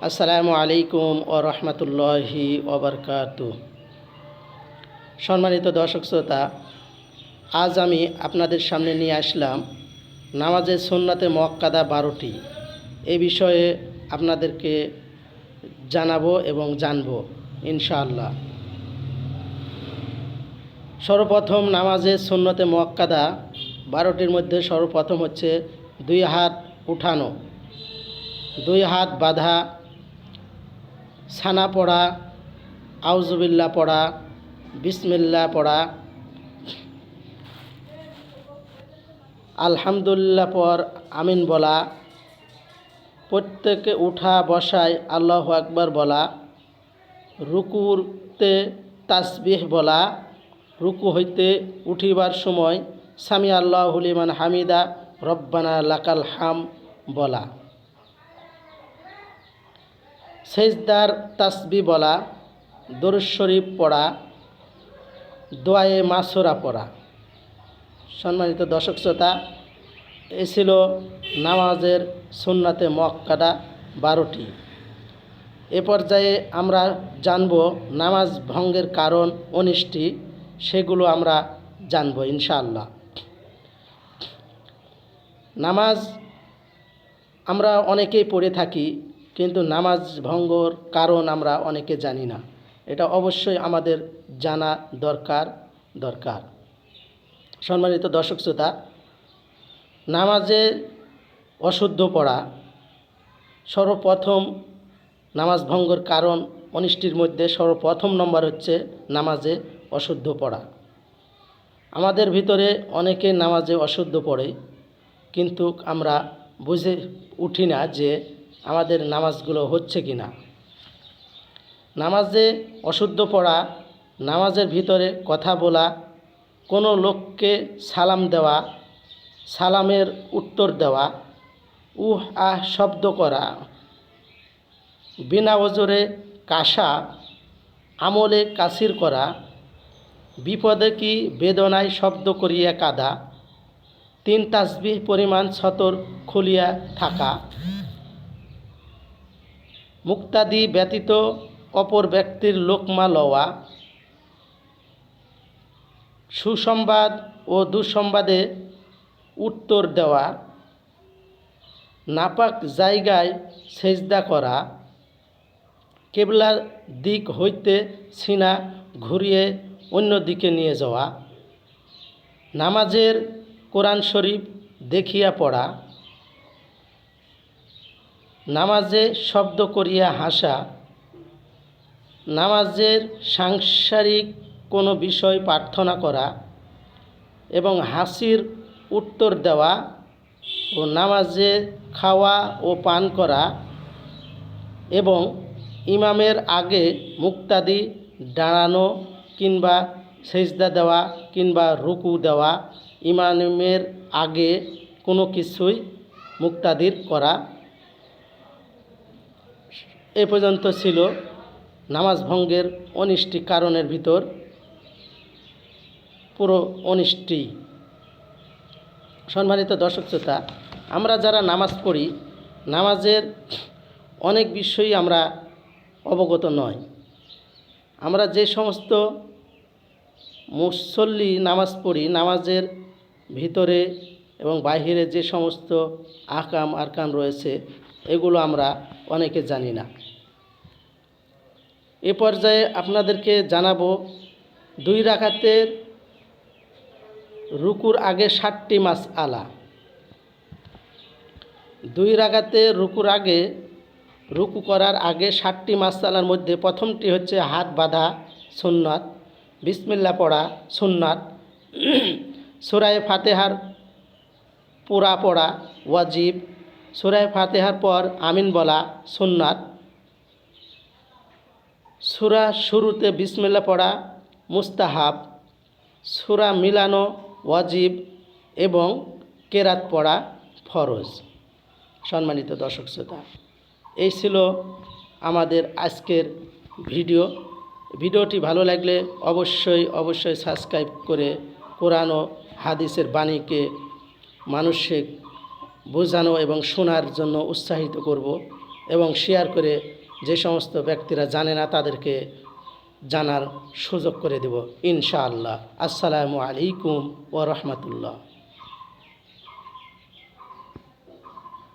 আসসালামু আলাইকুম ও রহমতুল্লাহি ওবরকাতু। সম্মানিত দর্শক শ্রোতা, আজ আমি আপনাদের সামনে নিয়ে আসলাম নামাজের সুন্নাতে মুআক্কাদা 12টি। এই বিষয়ে আপনাদেরকে জানাবো এবং জানবো ইনশাআল্লাহ। সর্বপ্রথম নামাজের সুন্নতে মুআক্কাদা 12টির মধ্যে সর্বপ্রথম হচ্ছে 2 হাত উঠানো, 2 হাত বাঁধা, ছানা পড়া, আউযুবিল্লাহ পড়া, বিসমিল্লাহ পড়া, আলহামদুলিল্লাহ পর আমিন বলা, প্রত্যেকে উঠা বসায় আল্লাহু আকবার বলা, রুকুতে তাসবিহ বলা, রুকু হইতে উঠিবার সময় সামি আল্লাহু লিমান হামিদা রব্বানা লাকাল হাম বলা, সেজদার তাসবিহ বলা, দরুদ শরীফ পড়া, দোয়ায়ে মাসুরা পড়া। সম্মানিত দর্শক শ্রোতা, এ ছিল নামাজের সুন্নাতে মুআক্কাদা 12টি। এ পর্যায়ে আমরা জানব নামাজ ভঙ্গের কারণ 19টি, সেগুলো আমরা জানব ইনশাআল্লাহ। নামাজ আমরা অনেকেই পড়ে থাকি, কিন্তু নামাজ ভঙ্গর কারণ আমরা অনেকে জানি না। এটা অবশ্যই আমাদের জানা দরকার। সম্মানিত দর্শক শ্রোতা, নামাজে অশুদ্ধ পড়া সর্বপ্রথম নামাজ ভঙ্গর কারণ 19টির মধ্যে সর্বপ্রথম নম্বর হচ্ছে নামাজে অশুদ্ধ পড়া। আমাদের ভিতরে অনেকে নামাজে অশুদ্ধ পড়ে, কিন্তু আমরা বুঝে উঠি না যে আমাদের নামাজগুলো হচ্ছে কি না। নামাজে অশুদ্ধ পড়া, নামাজের ভিতরে কথা বলা, কোনো লোককে সালাম দেওয়া, সালামের উত্তর দেওয়া, উহ আহ শব্দ করা, বিনা ওজরে কাশা, আমলে কাসির করা, বিপদে কি বেদনায় শব্দ করিয়া কাঁদা, 3 তাসবিহ পরিমাণ ছতর খুলিয়া থাকা, মুক্তাদি ব্যতীত অপর ব্যক্তির লোকমা লওয়া, সুসংবাদ ও দুঃসংবাদে উত্তর দেওয়া, নাপাক জায়গায় সেজদা করা, কিবলার দিক হইতে সিনা ঘুরিয়ে অন্য দিকে নিয়ে যাওয়া, নামাজের কোরআন শরীফ দেখিয়া পড়া, নামাজে শব্দ করিয়া হাসা, নামাজের সাংসারিক কোনো বিষয় প্রার্থনা করা এবং হাসির উত্তর দেওয়া ও নামাজে খাওয়া ও পান করা এবং ইমামের আগে মুক্তাদি দাঁড়ানো কিংবা সেজদা দেওয়া কিংবা রুকু দেওয়া, ইমামের আগে কোনো কিছুই মুক্তাদির করা। এ পর্যন্ত ছিল নামাজ ভঙ্গের 19টি কারণের ভিতর পুরো 19টি। সম্মানিত দর্শক শ্রোতা, আমরা যারা নামাজ পড়ি, নামাজের অনেক বিষয়ই আমরা অবগত নয়। আমরা যে সমস্ত মুসল্লি নামাজ পড়ি, নামাজের ভিতরে এবং বাহিরে যে সমস্ত আহকাম আরকান রয়েছে, এগুলো আমরা অনেকে জানি না। এ পর্যায়ে আপনাদেরকে জানাবো 2 রাকাতের রুকুর আগে 7টি মাসআলা। 2 রাকাতে রুকুর আগে, রুকু করার আগে 7টি মাসআলার মধ্যে প্রথমটি হচ্ছে হাত বাঁধা সুন্নাত, বিসমিল্লাহ পড়া সুন্নাত, সূরা ফাতিহার পুরা পড়া ওয়াজিব, সূরা ফাতিহার পর আমিন বলা সুন্নাত, সূরা শুরুতে বিসমিল্লাহ পড়া মুস্তাহাব, সূরা মিলানো ওয়াজিব এবং কেরাত পড়া ফরজ। সম্মানিত দর্শক শ্রোতা, এই ছিল আমাদের আজকের ভিডিওটি ভালো লাগলে অবশ্যই সাবস্ক্রাইব করে কোরআন ও হাদিসের বাণীকে মানুষকে বোঝানো এবং শোনার জন্য উৎসাহিত করব। এবং শেয়ার করে যে সমস্ত ব্যক্তিরা জানে না তাদেরকে জানার সুযোগ করে দেব ইনশাআল্লাহ। আসসালামু আলাইকুম ওয়া রাহমাতুল্লাহ।